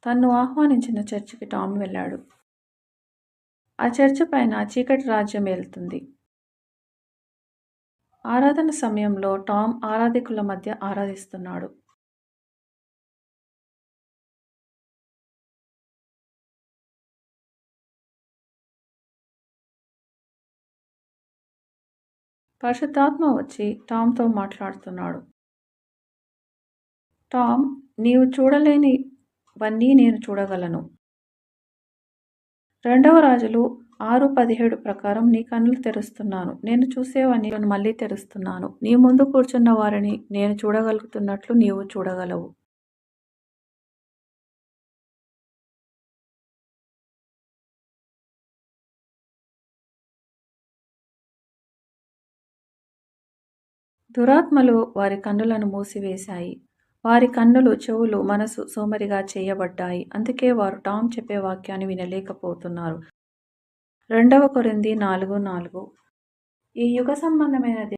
తన్ను ఆహ్వానించిన చర్చికి టామ్ వెళ్ళాడు. ఆ చర్చి పైన చీకటి రాజ్యం ఏలుతుంది. ఆరాధన సమయంలో టామ్ ఆరాధికుల మధ్య ఆరాధిస్తున్నాడు. పరిశుద్ధాత్మ వచ్చి టామ్తో మాట్లాడుతున్నాడు. టామ్, నీవు చూడలేనివన్నీ నేను చూడగలను. 2వ రాజులు 6:17 ప్రకారం నీ కన్నులు తెరుస్తున్నాను. నేను చూసేవన్నీ మళ్ళీ తెరుస్తున్నాను. నీ ముందు కూర్చున్న వారిని నేను చూడగలుగుతున్నట్లు నీవు చూడగలవు. దురాత్మలు వారి కన్నులను మూసివేశాయి. వారి కన్నులు, చెవులు, మనసు సోమరిగా చేయబడ్డాయి. అందుకే వారు టామ్ చెప్పే వాక్యాన్ని వినలేకపోతున్నారు. 2 కొరింథీ 4:4. ఈ యుగ సంబంధమైన